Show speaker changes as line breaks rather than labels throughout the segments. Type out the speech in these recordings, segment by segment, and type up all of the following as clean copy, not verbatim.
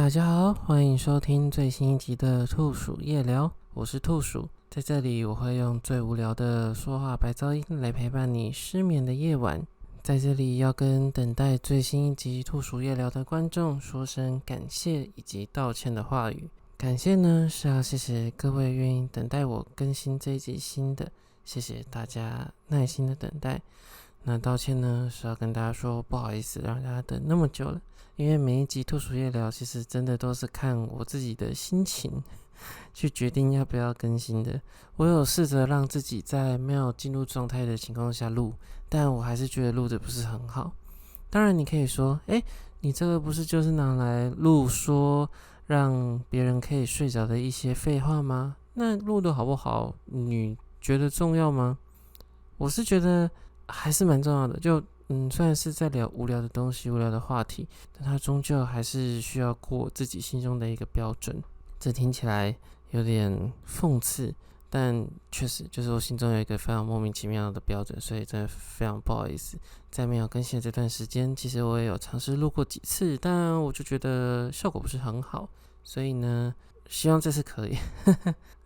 大家好，欢迎收听最新一集的兔鼠夜聊，我是兔鼠，在这里我会用最无聊的说话白噪音来陪伴你失眠的夜晚。在这里要跟等待最新一集兔鼠夜聊的观众说声感谢以及道歉的话语。感谢呢是要谢谢各位愿意等待我更新这一集新的，谢谢大家耐心的等待。那道歉呢是要跟大家说不好意思让大家等那么久了，因为每一集兔鼠夜聊其实真的都是看我自己的心情去决定要不要更新的。我有试着让自己在没有进入状态的情况下录，但我还是觉得录的不是很好。当然你可以说你这个不是就是拿来录说让别人可以睡着的一些废话吗？那录的好不好你觉得重要吗？我是觉得还是蛮重要的，虽然是在聊无聊的东西、无聊的话题，但它终究还是需要过自己心中的一个标准。这听起来有点讽刺，但确实就是我心中有一个非常莫名其妙的标准，所以真的非常不好意思。在没有更新的这段时间，其实我也有尝试录过几次，但我就觉得效果不是很好，所以呢，希望这次可以。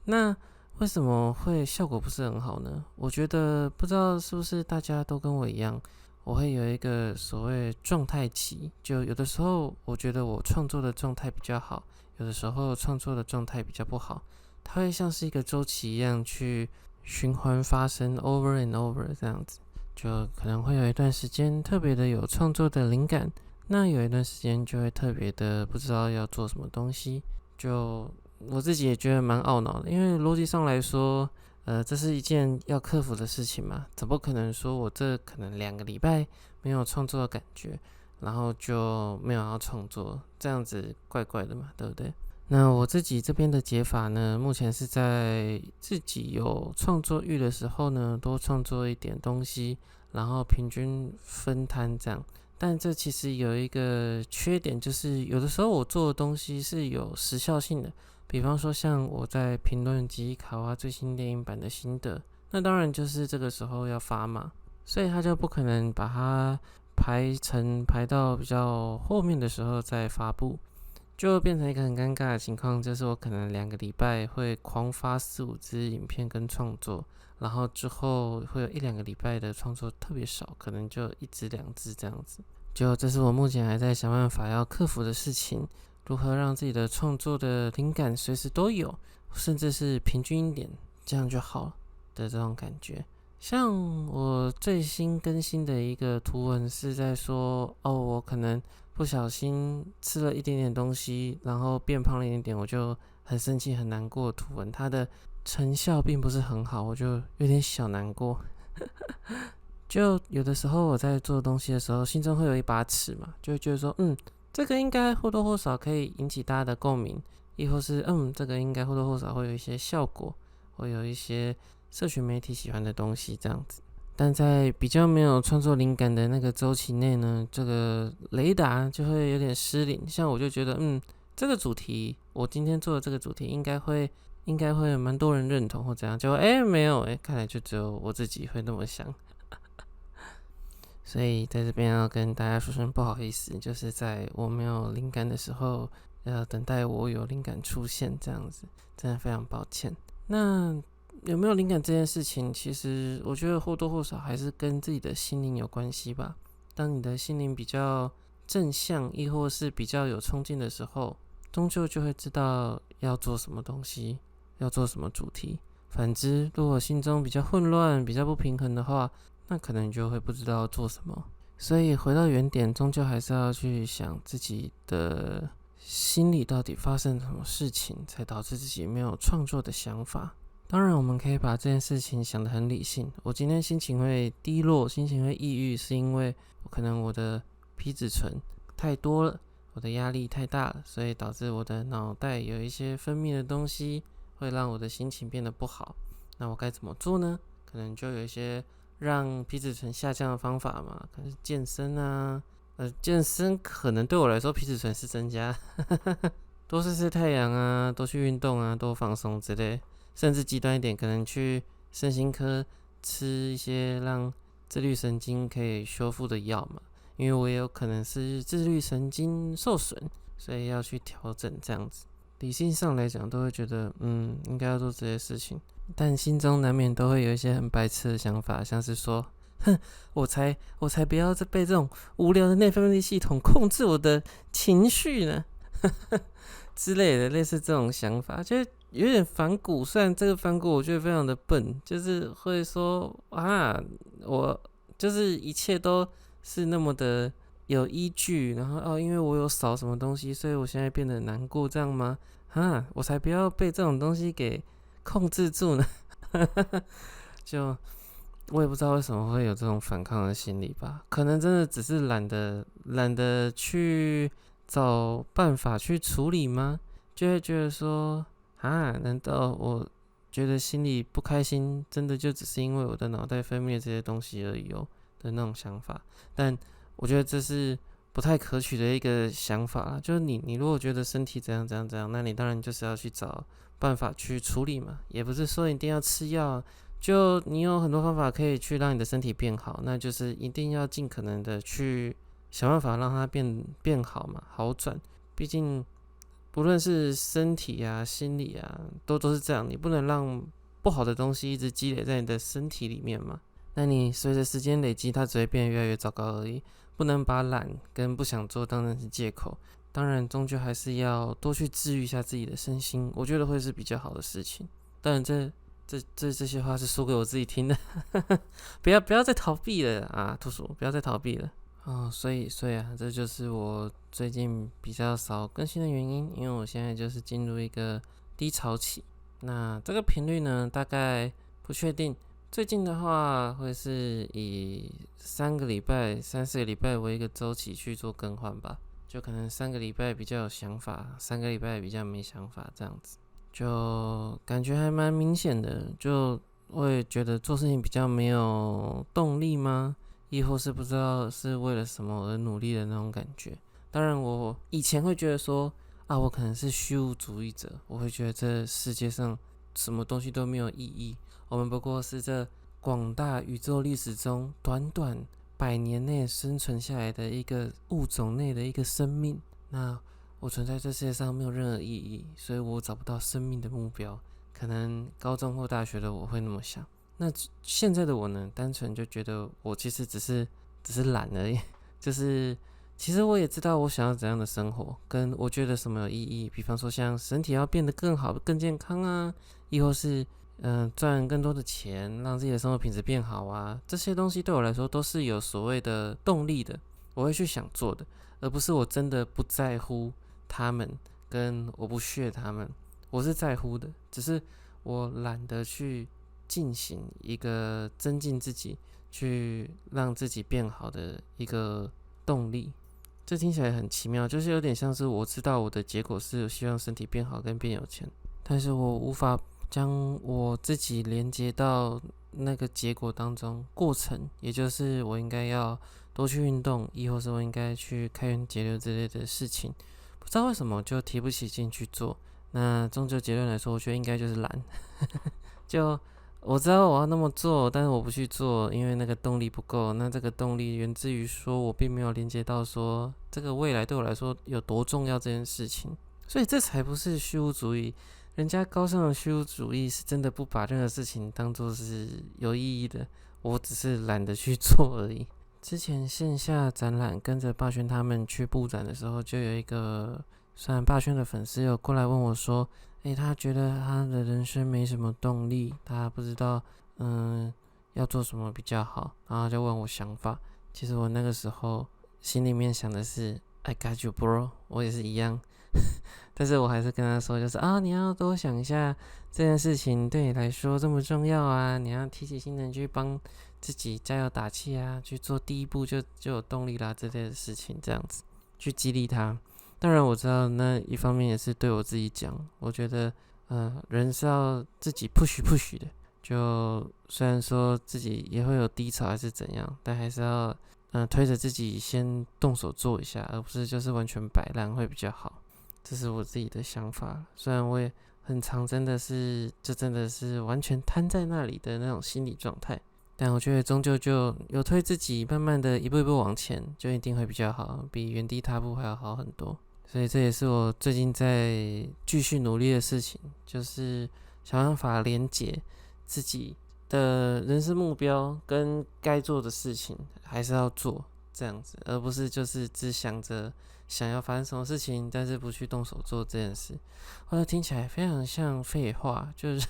那为什么会效果不是很好呢？我觉得不知道是不是大家都跟我一样，我会有一个所谓状态期，就有的时候我觉得我创作的状态比较好，有的时候创作的状态比较不好，它会像是一个周期一样去循环发生 over and over 这样子，就可能会有一段时间特别的有创作的灵感，那有一段时间就会特别的不知道要做什么东西，就我自己也觉得蛮懊恼的，因为逻辑上来说，这是一件要克服的事情嘛，怎么可能说我这可能2个礼拜没有创作的感觉，然后就没有要创作，这样子怪怪的嘛，对不对？那我自己这边的解法呢，目前是在自己有创作欲的时候呢，多创作一点东西，然后平均分摊这样。但这其实有一个缺点，就是有的时候我做的东西是有时效性的，比方说像我在评论吉伊卡哇最新电影版的心得，那当然就是这个时候要发嘛，所以他就不可能把它排到比较后面的时候再发布，就变成一个很尴尬的情况，就是我可能2个礼拜会狂发4-5支影片跟创作，然后之后会有1-2个礼拜的创作特别少，可能就1支2支这样子。这是我目前还在想办法要克服的事情，如何让自己的创作的灵感随时都有，甚至是平均一点，这样就好的这种感觉。像我最新更新的一个图文是在说，我可能不小心吃了一点点东西，然后变胖了一点点，我就很生气很难过的图文，它的成效并不是很好，我就有点小难过。就有的时候我在做东西的时候，心中会有一把尺嘛，就会觉得说，这个应该或多或少可以引起大家的共鸣，亦或是这个应该或多或少会有一些效果，会有一些社群媒体喜欢的东西这样子。但在比较没有创作灵感的那个周期内呢，这个雷达就会有点失灵。像我就觉得，这个主题，我今天做的这个主题应该会蛮多人认同或怎样，结果没有看来就只有我自己会那么想。所以在这边要跟大家说声不好意思，就是在我没有灵感的时候，要等待我有灵感出现这样子，真的非常抱歉。那有没有灵感这件事情，其实我觉得或多或少还是跟自己的心灵有关系吧。当你的心灵比较正向，亦或是比较有冲劲的时候，终究就会知道要做什么东西，要做什么主题。反之，如果心中比较混乱、比较不平衡的话，那可能就会不知道做什么。所以回到原点，终究还是要去想自己的心里到底发生什么事情，才导致自己没有创作的想法。当然我们可以把这件事情想得很理性，我今天心情会低落，心情会抑郁，是因为可能我的皮质醇太多了，我的压力太大了，所以导致我的脑袋有一些分泌的东西会让我的心情变得不好。那我该怎么做呢？可能就有一些让皮质醇下降的方法嘛，可能是健身啊，健身可能对我来说皮质醇是增加，多晒太阳啊，多去运动啊，多放松之类，甚至极端一点，可能去身心科吃一些让自律神经可以修复的药嘛，因为我也有可能是自律神经受损，所以要去调整这样子。理性上来讲，都会觉得应该要做这些事情，但心中难免都会有一些很白痴的想法，像是说，哼，我才不要再被这种无聊的内分泌系统控制我的情绪呢，之类的，类似这种想法，就有点反骨。虽然这个反骨我觉得非常的笨，就是会说啊，我就是一切都是那么的有依据，然后因为我有少什么东西，所以我现在变得难过，这样吗？我才不要被这种东西给控制住呢。就我也不知道为什么会有这种反抗的心理吧，可能真的只是懒得去找办法去处理吗？就会觉得说难道我觉得心里不开心，真的就只是因为我的脑袋分泌这些东西而已的那种想法？但我觉得这是不太可取的一个想法啦，就是你如果觉得身体怎样怎样怎样，那你当然就是要去找办法去处理嘛，也不是说一定要吃药，就你有很多方法可以去让你的身体变好，那就是一定要尽可能的去想办法让它变好嘛，好转。毕竟不论是身体啊、心理啊，都是这样，你不能让不好的东西一直积累在你的身体里面嘛。那你随着时间累积，它只会变得越来越糟糕而已。不能把懒跟不想做当成是借口，当然终究还是要多去治愈一下自己的身心，我觉得会是比较好的事情。当然这些话是说给我自己听的，不要再逃避了啊，兔鼠，不要再逃避了。所以啊，这就是我最近比较少更新的原因，因为我现在就是进入一个低潮期。那这个频率呢，大概不确定。最近的话，会是以3个礼拜、3、4个礼拜为一个周期去做更换吧。就可能3个礼拜比较有想法，3个礼拜比较没想法，这样子，就感觉还蛮明显的。就会觉得做事情比较没有动力吗？亦或是不知道是为了什么而努力的那种感觉。当然，我以前会觉得说我可能是虚无主义者，我会觉得这世界上什么东西都没有意义。我们不过是这广大宇宙历史中短短100年内生存下来的一个物种内的一个生命。那我存在这世界上没有任何意义，所以我找不到生命的目标。可能高中或大学的我会那么想。那现在的我呢，单纯就觉得我其实只是懒而已。就是其实我也知道我想要怎样的生活，跟我觉得什么有意义。比方说像身体要变得更好、更健康啊，亦或是赚更多的钱，让自己的生活品质变好啊，这些东西对我来说都是有所谓的动力的，我会去想做的，而不是我真的不在乎他们，跟我不屑他们，我是在乎的，只是我懒得去进行一个增进自己、去让自己变好的一个动力。这听起来很奇妙，就是有点像是我知道我的结果是希望身体变好跟变有钱，但是我无法将我自己连接到那个结果当中，过程，也就是我应该要多去运动，亦或是我应该去开源节流之类的事情，不知道为什么就提不起劲去做。那终究结论来说，我觉得应该就是懒。就我知道我要那么做，但是我不去做，因为那个动力不够。那这个动力源自于说我并没有连接到说这个未来对我来说有多重要这件事情，所以这才不是虚无主义。人家高尚的虚无主义是真的不把任何事情当作是有意义的，我只是懒得去做而已。之前线下展览跟着霸轩他们去布展的时候，就有一个虽然霸轩的粉丝有过来问我说，他觉得他的人生没什么动力，他不知道要做什么比较好，然后就问我想法。其实我那个时候心里面想的是 I got you bro， 我也是一样。但是我还是跟他说，就是你要多想一下这件事情对你来说这么重要啊，你要提起精神去帮自己加油打气啊，去做第一步就有动力啦之类的事情，这样子去激励他。当然我知道那一方面也是对我自己讲，我觉得人是要自己 push 的，就虽然说自己也会有低潮还是怎样，但还是要推着自己先动手做一下，而不是就是完全摆烂会比较好。这是我自己的想法，虽然我也很常真的是完全瘫在那里的那种心理状态，但我觉得终究就有推自己慢慢的一步一步往前，就一定会比较好，比原地踏步还要好很多。所以这也是我最近在继续努力的事情，就是想办法连结自己的人生目标跟该做的事情，还是要做这样子，而不是就是只想着想要发生什么事情，但是不去动手做这件事。或者听起来非常像废话，就是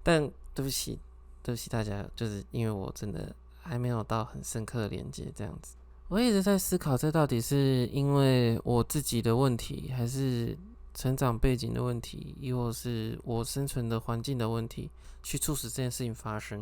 但对不起，对不起大家，就是因为我真的还没有到很深刻的连接这样子。我一直在思考，这到底是因为我自己的问题，还是成长背景的问题，亦或是我生存的环境的问题，去促使这件事情发生。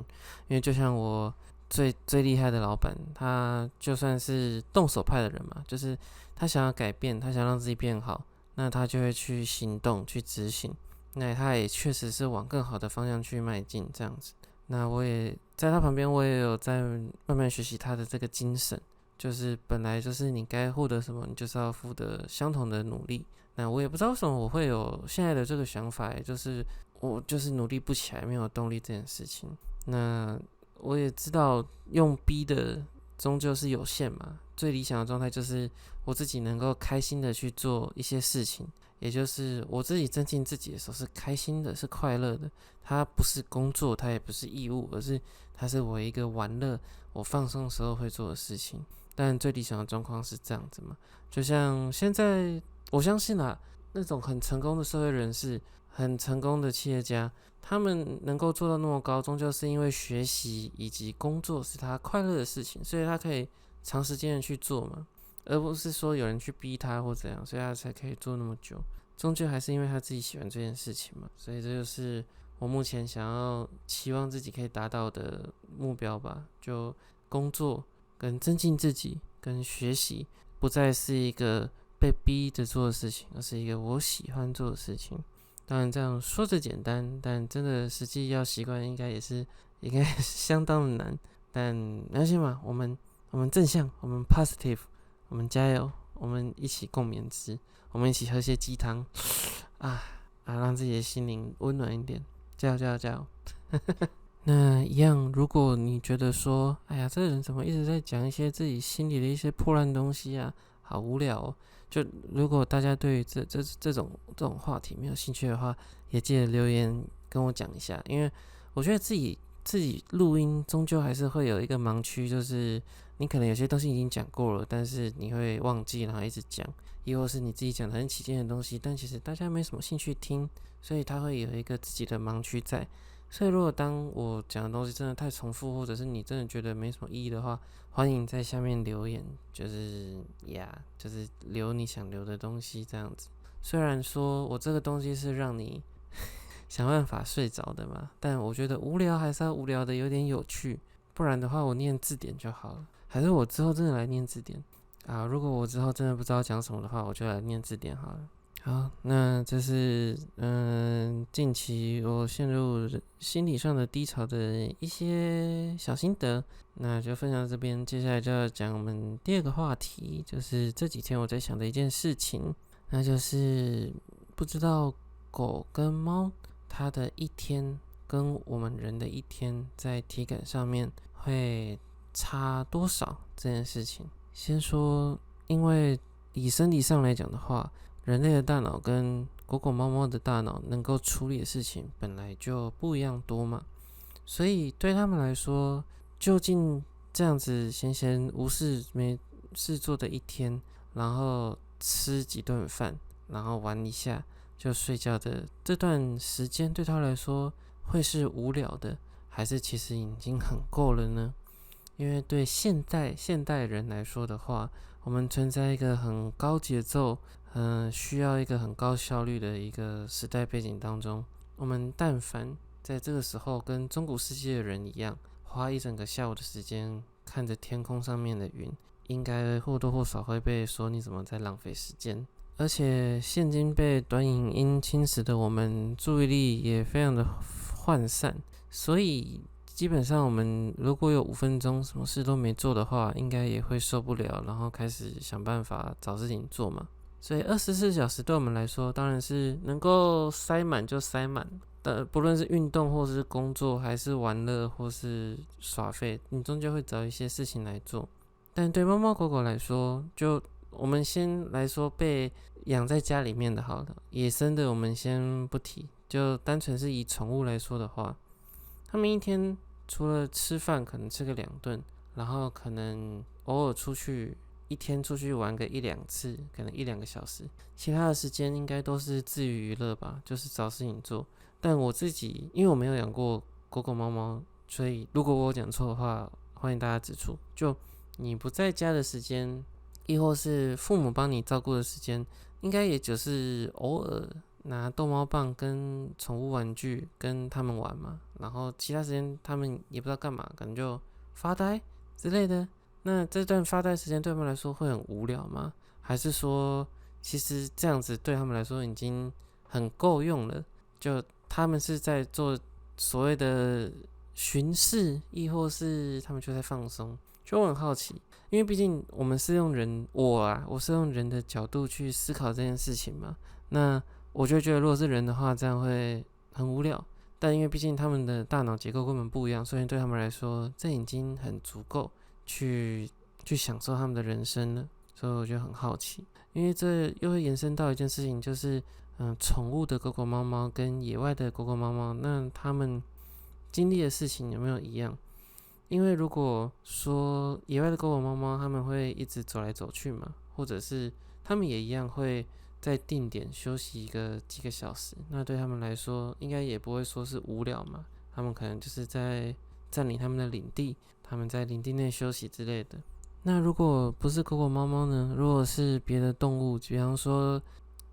因为就像我最厉害的老板，他就算是动手派的人嘛，就是他想要改变，他想让自己变好，那他就会去行动，去执行。那他也确实是往更好的方向去迈进，这样子。那我也在他旁边，我也有在慢慢学习他的这个精神。就是本来就是你该获得什么，你就是要付得相同的努力。那我也不知道为什么我会有现在的这个想法，就是我就是努力不起来，没有动力这件事情。那我也知道用逼的终究是有限嘛，最理想的状态就是我自己能够开心的去做一些事情，也就是我自己增进自己的时候是开心的，是快乐的。它不是工作，它也不是义务，而是它是我一个玩乐、我放松的时候会做的事情。但最理想的状况是这样子嘛？就像现在，我相信啊，那种很成功的社会人士、很成功的企业家，他们能够做到那么高，终究是因为学习以及工作是他快乐的事情，所以他可以长时间的去做嘛，而不是说有人去逼他或怎样，所以他才可以做那么久。终究还是因为他自己喜欢这件事情嘛，所以这就是我目前想要期望自己可以达到的目标吧。就工作跟增进自己跟学习，不再是一个被逼着做的事情，而是一个我喜欢做的事情。当然这样说着简单，但真的实际要习惯，应该相当的难。但没关系嘛，我们正向，我们 positive， 我们加油，我们一起共勉之，我们一起喝些鸡汤让自己的心灵温暖一点，加油加油加油！那一样，如果你觉得说，哎呀，这个人怎么一直在讲一些自己心里的一些破烂东西啊，好无聊哦。就如果大家对于这种话题没有兴趣的话，也记得留言跟我讲一下，因为我觉得自己录音终究还是会有一个盲区，就是你可能有些东西已经讲过了，但是你会忘记，然后一直讲，亦或是你自己讲的很起劲的东西，但其实大家没什么兴趣听，所以它会有一个自己的盲区在。所以，如果当我讲的东西真的太重复，或者是你真的觉得没什么意义的话，欢迎在下面留言，就是留你想留的东西这样子。虽然说我这个东西是让你想办法睡着的嘛，但我觉得无聊还是要无聊的有点有趣，不然的话我念字典就好了。还是我之后真的来念字典啊？如果我之后真的不知道讲什么的话，我就来念字典好了。好，那这是近期我陷入心理上的低潮的一些小心得，那就分享到这边。接下来就要讲我们第二个话题，就是这几天我在想的一件事情，那就是不知道狗跟猫它的一天跟我们人的一天在体感上面会差多少这件事情。先说，因为以生理上来讲的话，人类的大脑跟狗狗、猫猫的大脑能够处理的事情本来就不一样多嘛，所以对他们来说，究竟这样子闲闲无事没事做的一天，然后吃几顿饭，然后玩一下就睡觉的这段时间，对他来说会是无聊的，还是其实已经很够了呢？因为对现代人来说的话，我们存在一个很高节奏，需要一个很高效率的一个时代背景当中，我们但凡在这个时候跟中古世纪的人一样，花一整个下午的时间看着天空上面的云，应该或多或少会被说你怎么在浪费时间。而且现今被短影音侵蚀的我们注意力也非常的涣散，所以基本上我们如果有5分钟什么事都没做的话，应该也会受不了，然后开始想办法找事情做嘛。所以24小时对我们来说，当然是能够塞满就塞满。不论是运动或是工作，还是玩乐或是耍废，你终究会找一些事情来做。但对猫猫狗狗来说，就我们先来说被养在家里面的好了，野生的我们先不提，就单纯是以宠物来说的话，他们一天除了吃饭可能吃个2顿，然后可能偶尔一天出去玩个1-2次，可能1-2个小时，其他的时间应该都是自娱娱乐吧，就是找事情做。但我自己因为我没有养过狗狗猫猫，所以如果我有讲错的话，欢迎大家指出。就你不在家的时间，亦或是父母帮你照顾的时间，应该也就是偶尔拿逗猫棒跟宠物玩具跟他们玩嘛，然后其他时间他们也不知道干嘛，可能就发呆之类的。那这段发呆时间对他们来说会很无聊吗？还是说，其实这样子对他们来说已经很够用了？就他们是在做所谓的巡视，亦或是他们就在放松？就我很好奇，因为毕竟我们是用人，我是用人的角度去思考这件事情嘛。那我就觉得，如果是人的话，这样会很无聊。但因为毕竟他们的大脑结构根本不一样，所以对他们来说，这已经很足够去享受他们的人生了。所以我觉得很好奇，因为这又会延伸到一件事情，就是宠物的狗狗猫猫跟野外的狗狗猫猫，那他们经历的事情有没有一样？因为如果说野外的狗狗猫猫，他们会一直走来走去嘛，或者是他们也一样会在定点休息几个小时，那对他们来说，应该也不会说是无聊嘛。他们可能就是在占领他们的领地，他们在领地内休息之类的。那如果不是狗狗猫猫呢？如果是别的动物，比方说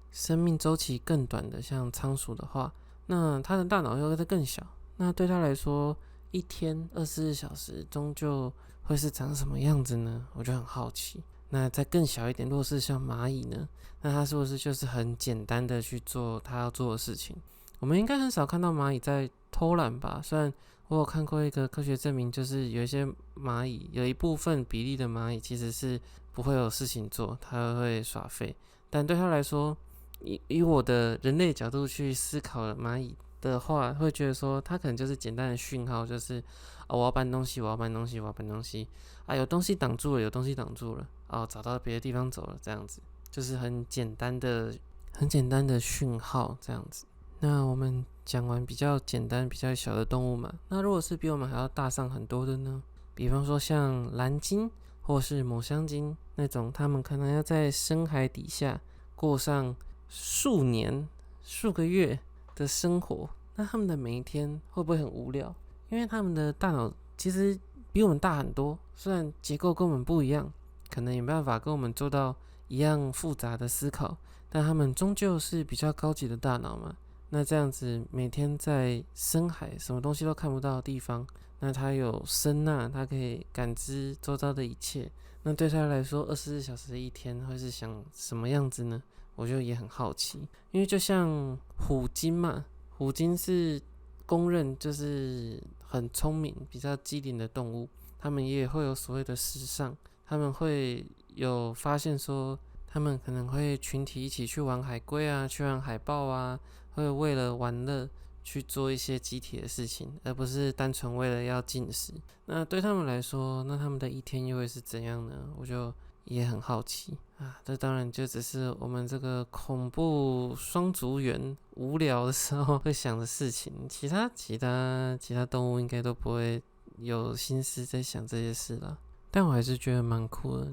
生命周期更短的，像仓鼠的话，那它的大脑又会更小，那对它来说，一天24小时终究会是长什么样子呢？我就很好奇。那再更小一点，如果是像蚂蚁呢？那它是不是就是很简单的去做它要做的事情？我们应该很少看到蚂蚁在偷懒吧？虽然我有看过一个科学证明，就是有一些蚂蚁，有一部分比例的蚂蚁其实是不会有事情做，它会耍废。但对它来说，以我的人类角度去思考蚂蚁的话，会觉得说它可能就是简单的讯号，就是我要搬东西，我要搬东西，我要搬东西啊，有东西挡住了，有东西挡住了，找到别的地方走了，这样子就是很简单的讯号，这样子。那我们讲完比较简单、比较小的动物嘛，那如果是比我们还要大上很多的呢？比方说像蓝鲸或是抹香鲸那种，他们可能要在深海底下过上数年、数个月的生活，那他们的每一天会不会很无聊？因为他们的大脑其实比我们大很多，虽然结构跟我们不一样，可能也没办法跟我们做到一样复杂的思考，但他们终究是比较高级的大脑嘛。那这样子每天在深海什么东西都看不到的地方，那它有声呐，它可以感知周遭的一切。那对他来说，24小时的一天会是想什么样子呢？我就也很好奇，因为就像虎鲸嘛，虎鲸是公认就是很聪明、比较机灵的动物，他们也会有所谓的时尚，他们会有发现说，他们可能会群体一起去玩海龟啊，去玩海豹啊，会为了玩乐去做一些集体的事情，而不是单纯为了要进食。那对他们来说，那他们的一天又会是怎样呢？我就也很好奇啊。这当然就只是我们这个恐怖双足猿无聊的时候会想的事情，其他动物应该都不会有心思在想这些事啦。但我还是觉得蛮酷的，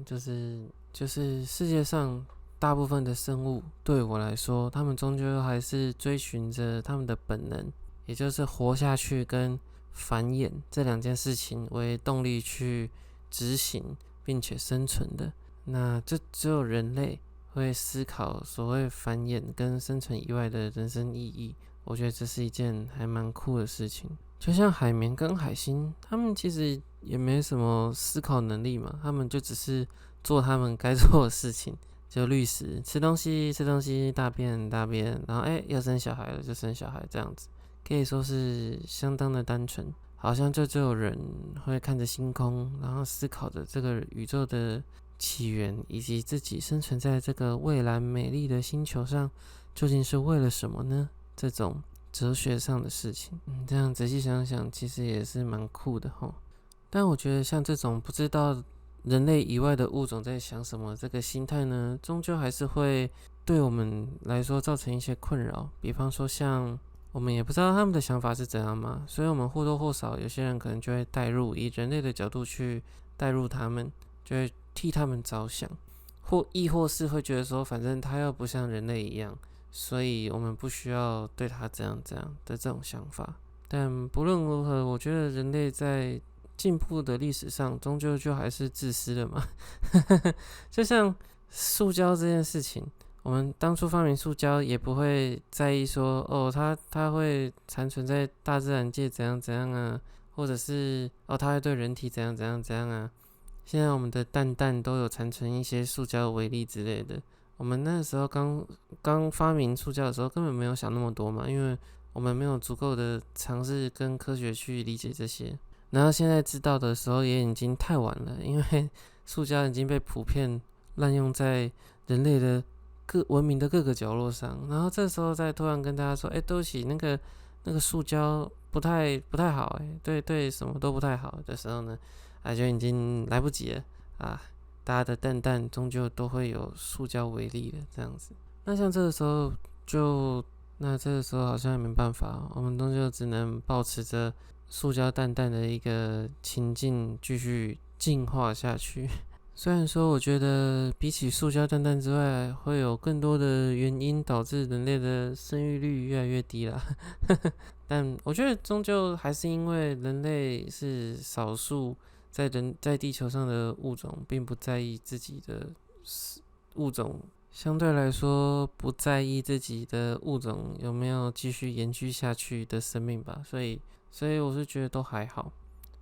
就是世界上大部分的生物对我来说，他们终究还是追寻着他们的本能，也就是活下去跟繁衍这2件事情为动力去执行并且生存的。那这只有人类会思考所谓繁衍跟生存以外的人生意义。我觉得这是一件还蛮酷的事情。就像海绵跟海星，他们其实也没什么思考能力嘛，他们就只是做他们该做的事情，就滤食，吃东西，大便，然后要生小孩了就生小孩，这样子可以说是相当的单纯。好像就只有人会看着星空，然后思考着这个宇宙的起源，以及自己生存在这个蔚蓝美丽的星球上，究竟是为了什么呢？这种哲学上的事情，这样仔细想想，其实也是蛮酷的齁。但我觉得像这种不知道人类以外的物种在想什么这个心态呢，终究还是会对我们来说造成一些困扰。比方说像我们也不知道他们的想法是怎样嘛，所以我们或多或少有些人可能就会带入，以人类的角度去带入他们，就会替他们着想，亦或是会觉得说，反正他又不像人类一样，所以我们不需要对他怎样怎样的这种想法。但不论如何，我觉得人类在进步的历史上，终究就还是自私的嘛。就像塑胶这件事情，我们当初发明塑胶也不会在意说，哦，它会残存在大自然界怎样怎样啊，或者是它会对人体怎样怎样怎样啊。现在我们的蛋都有残存一些塑胶微粒之类的。我们那时候刚发明塑胶的时候，根本没有想那么多嘛，因为我们没有足够的尝试跟科学去理解这些。然后现在知道的时候也已经太晚了，因为塑胶已经被普遍滥用在人类的文明的各个角落上。然后这时候再突然跟大家说，对不起，那个塑胶不太好，对什么都不太好的时候呢，就已经来不及了啊！大家的蛋终究都会有塑胶为例的这样子。那像这个时候好像也没办法，我们终究只能保持着塑胶蛋的一个情境继续进化下去。虽然说我觉得比起塑胶蛋之外，会有更多的原因导致人类的生育率越来越低啦。但我觉得终究还是因为人类是少数在地球上的物种，并不在意自己的物种，相对来说不在意自己的物种有没有继续延续下去的生命吧。所以我是觉得都还好。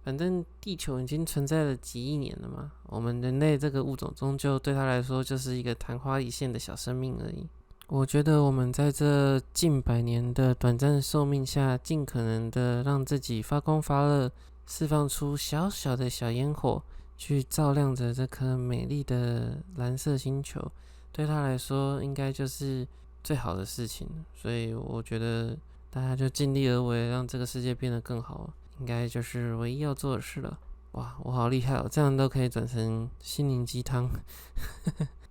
反正地球已经存在了几亿年了嘛，我们人类这个物种终究对他来说就是一个昙花一现的小生命而已。我觉得我们在这近100年的短暂寿命下，尽可能的让自己发光发热，释放出小小的小烟火，去照亮着这颗美丽的蓝色星球，对他来说应该就是最好的事情。所以我觉得大家就尽力而为，让这个世界变得更好，应该就是唯一要做的事了。哇，我好厉害哦，这样都可以转成心灵鸡汤。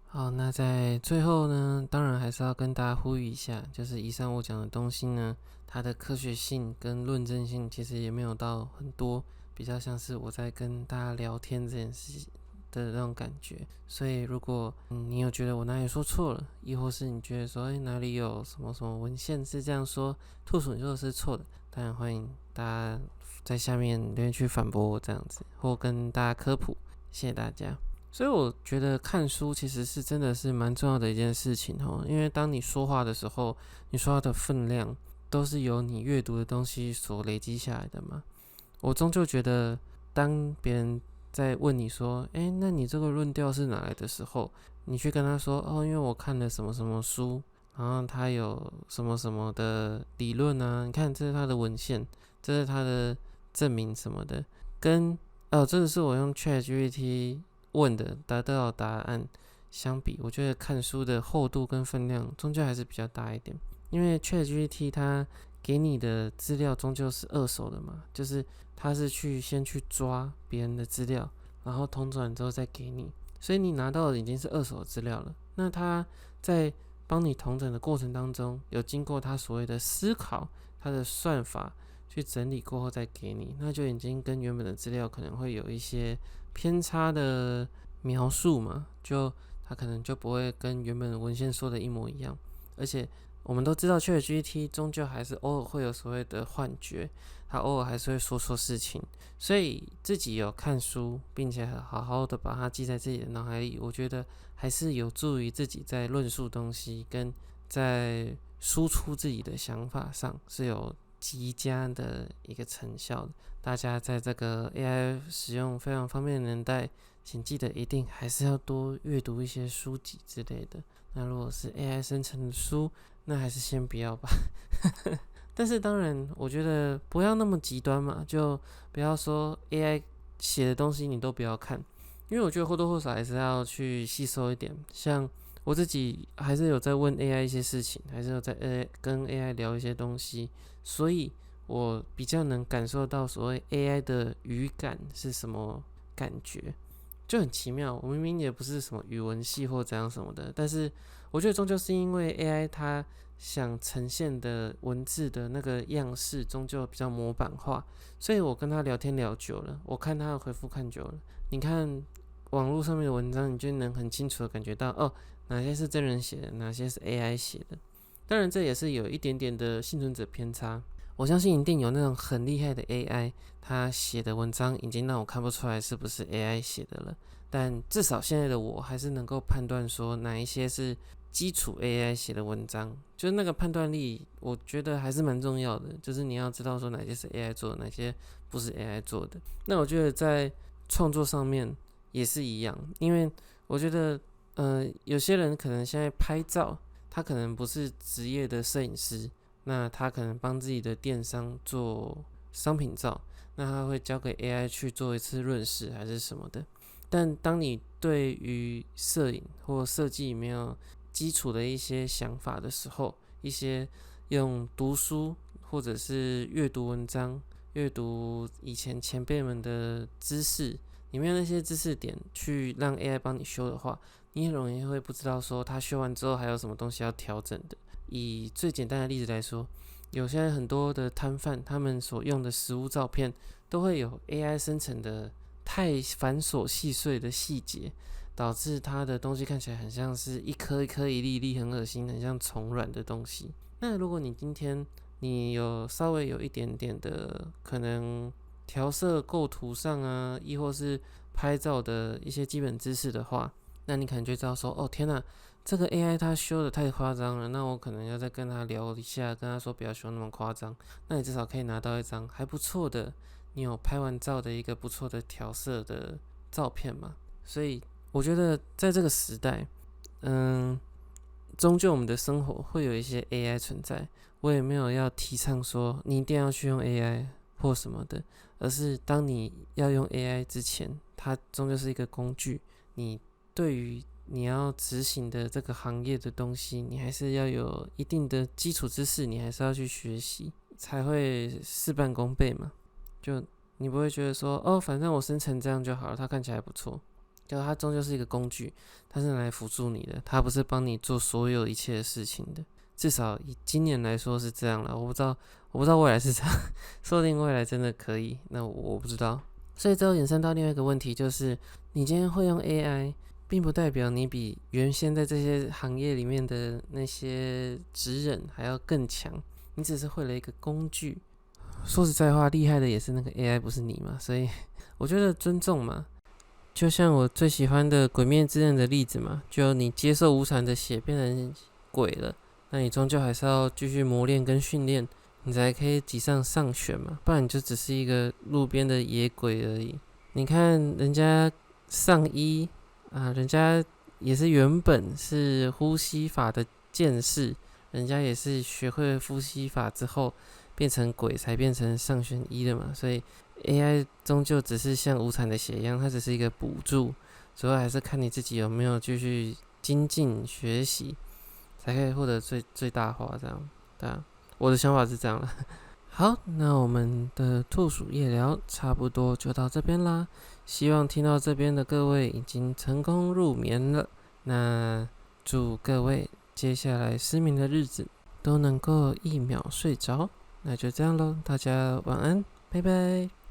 好，那在最后呢，当然还是要跟大家呼吁一下，就是以上我讲的东西呢，它的科学性跟论证性其实也没有到很多，比较像是我在跟大家聊天这件事情的那种感觉。所以如果你有觉得我哪里说错了，亦或是你觉得说哪里有什么什么文献是这样说，兔鼠你说的是错的，当然欢迎大家在下面留言区反驳我这样子，或跟大家科普。谢谢大家。所以我觉得看书其实是真的是蛮重要的一件事情哦，因为当你说话的时候，你说话的分量都是由你阅读的东西所累积下来的嘛。我终究觉得，当别人在问你说，那你这个论调是哪来的时候，你去跟他说，因为我看了什么什么书，然后他有什么什么的理论啊，你看这是他的文献，这是他的证明什么的，跟这个是我用 ChatGPT 问的得到的答案相比，我觉得看书的厚度跟分量终究还是比较大一点。因为 ChatGPT 它给你的资料终究是二手的嘛，就是它是先去抓别人的资料，然后统转之后再给你，所以你拿到的已经是二手的资料了。那它在帮你统整的过程当中，有经过它所谓的思考，它的算法去整理过后再给你，那就已经跟原本的资料可能会有一些偏差的描述嘛，就它可能就不会跟原本的文献说的一模一样。而且我们都知道 ChatGPT 终究还是偶尔会有所谓的幻觉，它偶尔还是会说错事情，所以自己有看书并且好好的把它记在自己的脑海里，我觉得还是有助于自己在论述东西跟在输出自己的想法上是有极佳的一个成效的。大家在这个 AI 使用非常方便的年代，请记得一定还是要多阅读一些书籍之类的。那如果是 AI 生成的书，那还是先不要吧。但是当然，我觉得不要那么极端嘛，就不要说 AI 写的东西你都不要看，因为我觉得或多或少还是要去吸收一点。像我自己还是有在问 AI 一些事情，还是有在跟 AI 聊一些东西，所以我比较能感受到所谓 AI 的语感是什么感觉。就很奇妙。我明明也不是什么语文系或怎样什么的，但是我觉得终究是因为 AI 它想呈现的文字的那个样式终究比较模板化，所以我跟他聊天聊久了，我看他的回复看久了，你看网络上面的文章，你就能很清楚的感觉到哪些是真人写的，哪些是 AI 写的。当然这也是有一点点的幸存者偏差，我相信一定有那种很厉害的 AI， 他写的文章已经让我看不出来是不是 AI 写的了，但至少现在的我还是能够判断说哪一些是基础 AI 写的文章，就是那个判断力我觉得还是蛮重要的，就是你要知道说哪些是 AI 做的，哪些不是 AI 做的。那我觉得在创作上面也是一样，因为我觉得有些人可能现在拍照，他可能不是职业的摄影师，那他可能帮自己的电商做商品照，那他会交给 AI 去做一次润饰还是什么的。但当你对于摄影或设计没有基础的一些想法的时候，一些用读书或者是阅读文章、阅读以前前辈们的知识，你没有那些知识点去让 AI 帮你修的话，你很容易会不知道说他修完之后还有什么东西要调整的。以最简单的例子来说，有现在很多的摊贩，他们所用的食物照片都会有 AI 生成的太繁琐细碎的细节，导致它的东西看起来很像是一颗一颗一粒一粒很恶心，很像虫卵的东西。那如果你今天你有稍微有一点点的可能调色构图上啊，亦或是拍照的一些基本知识的话，那你可能就知道说，天哪，这个 AI 它修的太夸张了，那我可能要再跟他聊一下，跟他说不要修那么夸张。那你至少可以拿到一张还不错的，你有拍完照的一个不错的调色的照片嘛。所以我觉得在这个时代，终究我们的生活会有一些 AI 存在。我也没有要提倡说你一定要去用 AI 或什么的，而是当你要用 AI 之前，它终究是一个工具。你对于你要执行的这个行业的东西，你还是要有一定的基础知识，你还是要去学习，才会事半功倍嘛。就你不会觉得说，反正我生成这样就好了，它看起来不错。就它终究是一个工具，它是拿来辅助你的，它不是帮你做所有一切的事情的。至少以今年来说是这样了，我不知道未来是这样，说不定未来真的可以，那我不知道。所以这又衍生到另外一个问题，就是你今天会用 AI，并不代表你比原先在这些行业里面的那些职人还要更强，你只是会了一个工具。说实在话，厉害的也是那个 AI， 不是你嘛。所以我觉得尊重嘛，就像我最喜欢的《鬼灭之刃》的例子嘛，就你接受无惨的血变成鬼了，那你终究还是要继续磨练跟训练，你才可以挤上上选嘛，不然你就只是一个路边的野鬼而已。你看人家上一人家也是原本是呼吸法的剑士，人家也是学会了呼吸法之后变成鬼才变成上选一的嘛。所以 AI 终究只是像无惨的血一样，它只是一个补助，主要还是看你自己有没有继续精进学习，才可以获得最大化这样。对啊，我的想法是这样啦。好，那我们的兔鼠夜聊差不多就到这边啦。希望听到这边的各位已经成功入眠了。那祝各位接下来失眠的日子都能够一秒睡着。那就这样咯，大家晚安，拜拜。